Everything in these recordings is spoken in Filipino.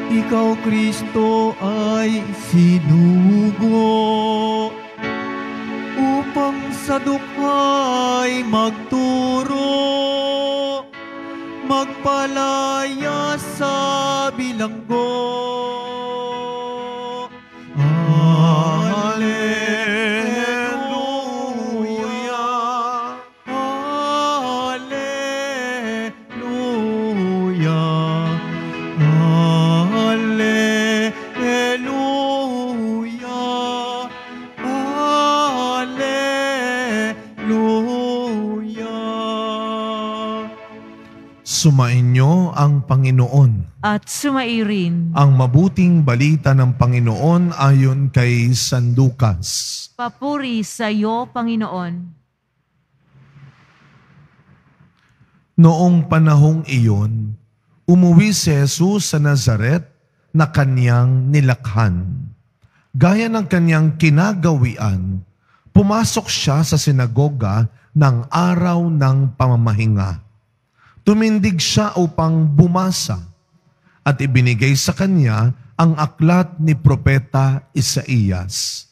Ikaw, Kristo, ay sinugo upang sa dukhay magturo, magpalaya sa bilanggo. Sumainyo ang Panginoon. At sumairin. Ang mabuting balita ng Panginoon ayon kay San Lucas. Papuri sa iyo, Panginoon. Noong panahong iyon, umuwi si Jesus sa Nazaret na kanyang nilakhan. Gaya ng kanyang kinagawian, pumasok siya sa sinagoga ng araw ng pamamahinga. Tumindig siya upang bumasa at ibinigay sa kanya ang aklat ni Propeta Isaías.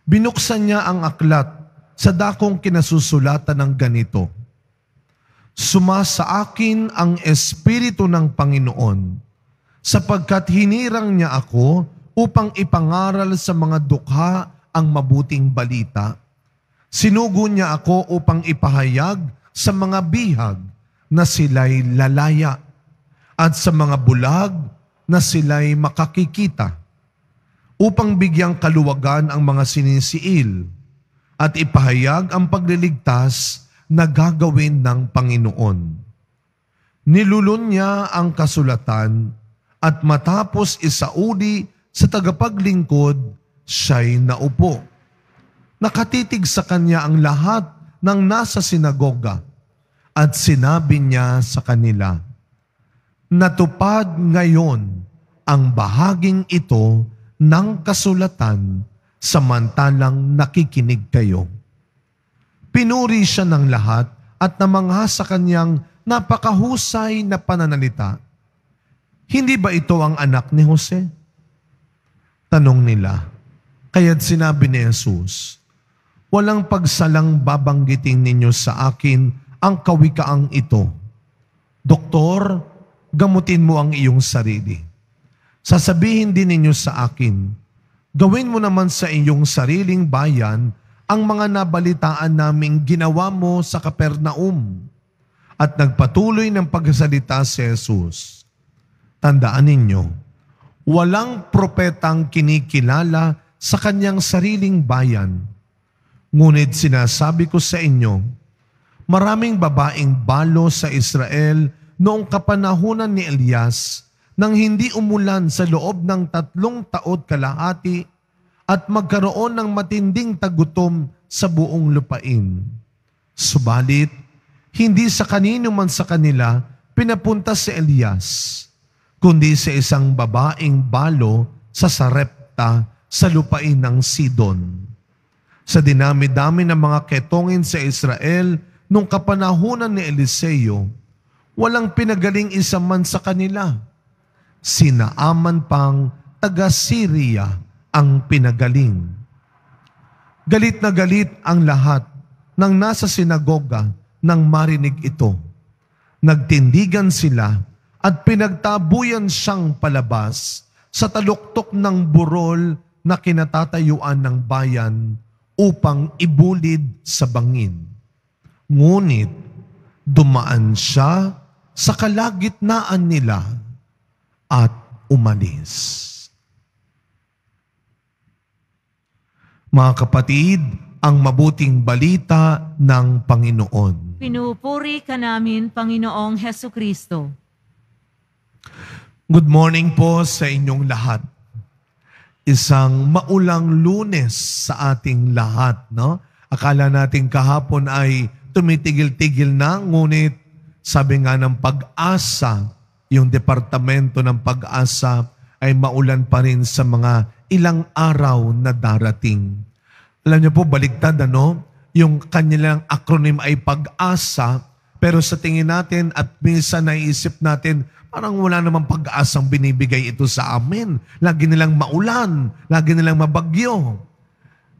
Binuksan niya ang aklat sa dakong kinasusulatan ng ganito, "Sumasa akin ang Espiritu ng Panginoon, sapagkat hinirang niya ako upang ipangaral sa mga dukha ang mabuting balita. Sinugo niya ako upang ipahayag sa mga bihag na sila'y lalaya, at sa mga bulag na sila'y makakikita, upang bigyang kaluwagan ang mga sinisiil, at ipahayag ang pagliligtas na gagawin ng Panginoon." Nilulun niya ang kasulatan, at matapos isauli sa tagapaglingkod, siya'y naupo. Nakatitig sa kanya ang lahat ng nasa sinagoga, at sinabi niya sa kanila, "Natupad ngayon ang bahaging ito ng kasulatan samantalang nakikinig kayo." Pinuri siya ng lahat at namangha sa kanyang napakahusay na pananalita. "Hindi ba ito ang anak ni Jose?" Tanong nila. Kaya't sinabi ni Jesus, "Walang pagsalang babanggitin ninyo sa akin ang kawikaang ito. Doktor, gamutin mo ang iyong sarili. Sasabihin din ninyo sa akin, gawin mo naman sa iyong sariling bayan ang mga nabalitaan naming ginawa mo sa Capernaum." At nagpatuloy ng pagsasalita si Jesus. Tandaan ninyo, walang propetang kinikilala sa kanyang sariling bayan. Ngunit sinasabi ko sa inyo, maraming babaeng balo sa Israel noong kapanahunan ni Elias nang hindi umulan sa loob ng 3 taon kalahati at magkaroon ng matinding tagutom sa buong lupain. Subalit, hindi sa kanino man sa kanila pinapunta si Elias, kundi sa isang babaeng balo sa Sarepta sa lupain ng Sidon. Sa dinami-dami ng mga ketongin sa Israel nung kapanahunan ni Eliseo, walang pinagaling isa man sa kanila. Si Naaman pang taga-Syria ang pinagaling. Galit na galit ang lahat ng nasa sinagoga nang marinig ito. Nagtindigan sila at pinagtabuyan siyang palabas sa taluktok ng burol na kinatatayuan ng bayan upang ibulid sa bangin. Ngunit dumaan siya sa kalagitnaan nila at umalis. Mga kapatid, ang mabuting balita ng Panginoon. Pinupuri ka namin, Panginoong Hesukristo. Good morning po sa inyong lahat. Isang maulang Lunes sa ating lahat, no? Akala natin kahapon ay tumitigil-tigil na, ngunit sabi nga ng Pag-asa, yung departamento ng Pag-asa ay maulan pa rin sa mga ilang araw na darating. Alam niyo po, baligtad, ano? Yung kanilang acronym ay Pag-asa, pero sa tingin natin at minsan naisip natin, parang wala namang pag-asang binibigay ito sa amin. Lagi nilang maulan, lagi nilang mabagyo.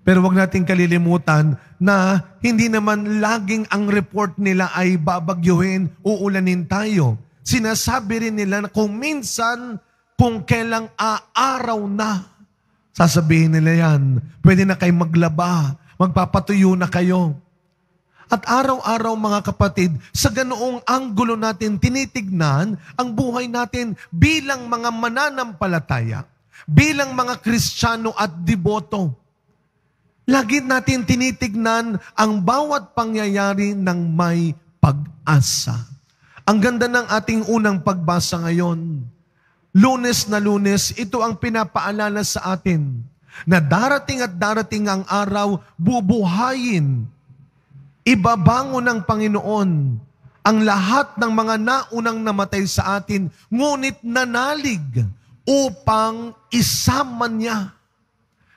Pero wag nating kalilimutan na hindi naman laging ang report nila ay babagyuhin, uulanin tayo. Sinasabi rin nila na kung minsan, kung kailang aaraw na, sasabihin nila yan, pwede na kayo maglaba, magpapatuyo na kayo. At araw-araw mga kapatid, sa ganoong anggulo natin tinitignan ang buhay natin bilang mga mananampalataya, bilang mga Kristiyano at deboto. Lagi natin tinitignan ang bawat pangyayari ng may pag-asa. Ang ganda ng ating unang pagbasa ngayon. Lunes na Lunes, ito ang pinapaalala sa atin na darating at darating ang araw, bubuhayin, ibabangon ng Panginoon ang lahat ng mga naunang namatay sa atin, ngunit nanalig upang isama niya.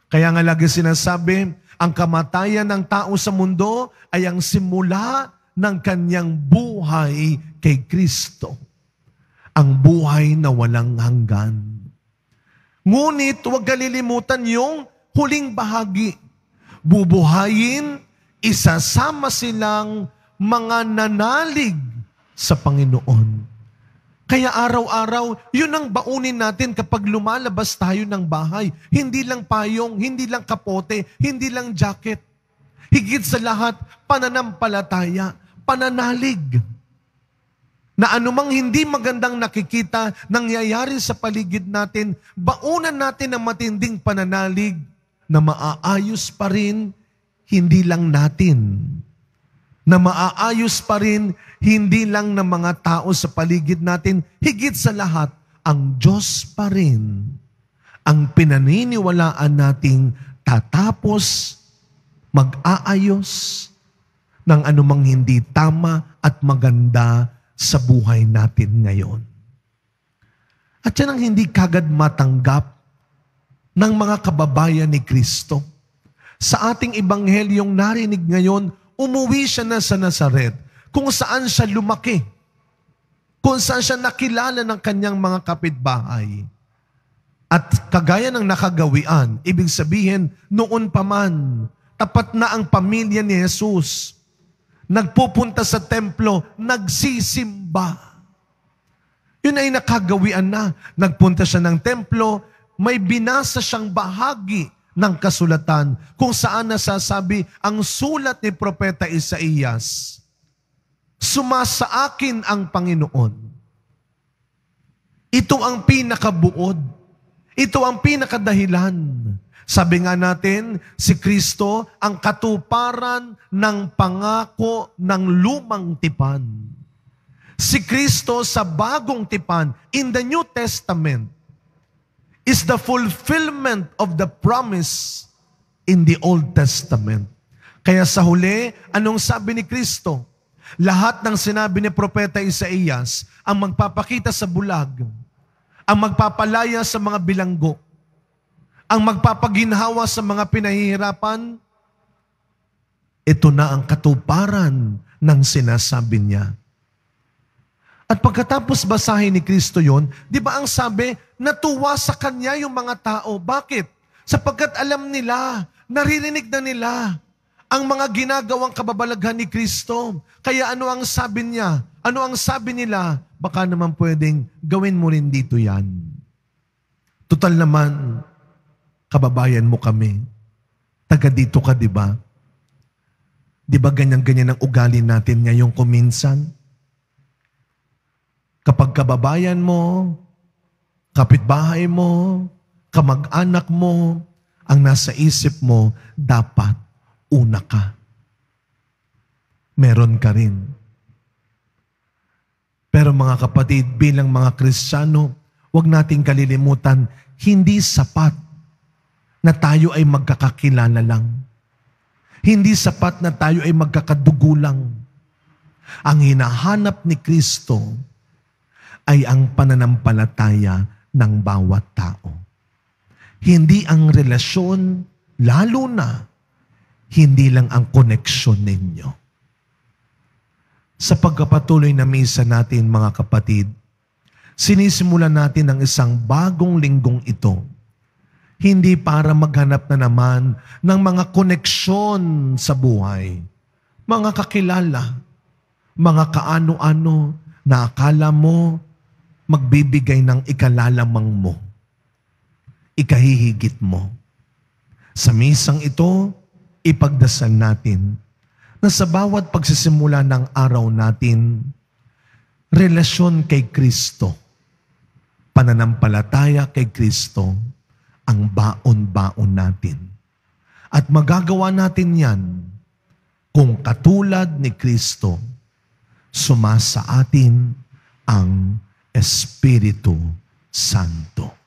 Kaya nga lagi sinasabi, ang kamatayan ng tao sa mundo ay ang simula ng kanyang buhay kay Kristo. Ang buhay na walang hanggan. Ngunit huwag kalilimutan yung huling bahagi. Bubuhayin, isasama silang mga nanalig sa Panginoon. Kaya araw-araw, yun ang baunin natin kapag lumalabas tayo ng bahay. Hindi lang payong, hindi lang kapote, hindi lang jacket. Higit sa lahat, pananampalataya, pananalig. Na anumang hindi magandang nakikita, nangyayari sa paligid natin, baunan natin ang matinding pananalig na maaayos pa rin, hindi lang natin. Na maaayos pa rin, hindi lang ng mga tao sa paligid natin, higit sa lahat, ang Diyos pa rin ang pinaniniwalaan nating tatapos, mag-aayos ng anumang hindi tama at maganda sa buhay natin ngayon. At yan ang hindi kagad matanggap ng mga kababayan ni Kristo. Sa ating ebanghelyong narinig ngayon, umuwi siya na sa Nazaret, kung saan siya lumaki, kung saan siya nakilala ng kanyang mga kapitbahay. At kagaya ng nakagawian, ibig sabihin, noon pa man, tapat na ang pamilya ni Jesus, nagpupunta sa templo, nagsisimba. Yun ay nakagawian na. Nagpunta siya ng templo, may binasa siyang bahagi ng kasulatan kung saan nasasabi ang sulat ni Propeta Isaías, sumasa akin ang Panginoon. Ito ang pinakabuod. Ito ang pinakadahilan. Sabi nga natin, si Kristo ang katuparan ng pangako ng lumang tipan. Si Kristo sa bagong tipan, in the New Testament, is the fulfillment of the promise in the Old Testament. Kaya sa huli, anong sabi ni Kristo? Lahat ng sinabi ni Propeta Isaías ang magpapakita sa bulag, ang magpapalaya sa mga bilanggo, ang magpapaginhawa sa mga pinahihirapan, ito na ang katuparan ng sinasabi niya. At pagkatapos basahin ni Kristo yon, di ba ang sabi, natuwa sa Kanya yung mga tao. Bakit? Sapagkat alam nila, naririnig na nila ang mga ginagawang kababalaghan ni Kristo. Kaya ano ang sabi niya? Ano ang sabi nila? Baka naman pwedeng gawin mo rin dito yan. Total naman, kababayan mo kami. Taga dito ka, di ba? Di ba ganyan-ganyan ang ugali natin ngayong kuminsan? Kapag kababayan mo, kapitbahay mo, kamag-anak mo, ang nasa isip mo, dapat una ka. Meron ka rin. Pero mga kapatid, bilang mga Kristiyano, huwag nating kalilimutan, hindi sapat na tayo ay magkakakilala lang. Hindi sapat na tayo ay magkakadugo lang. Ang hinahanap ni Kristo ay ang pananampalataya ng bawat tao. Hindi ang relasyon, lalo na, hindi lang ang koneksyon ninyo. Sa pagkapatuloy na misa natin, mga kapatid, Sinisimulan natin ang isang bagong linggong ito. Hindi para maghanap na naman ng mga koneksyon sa buhay, mga kakilala, mga kaano-ano na akala mo magbibigay ng ikalalamang mo, ikahihigit mo. Sa misang ito, ipagdasal natin na sa bawat pagsisimula ng araw natin, relasyon kay Kristo, pananampalataya kay Kristo, ang baon-baon natin. At magagawa natin yan kung katulad ni Kristo, sumasa atin ang Espiritu Santo.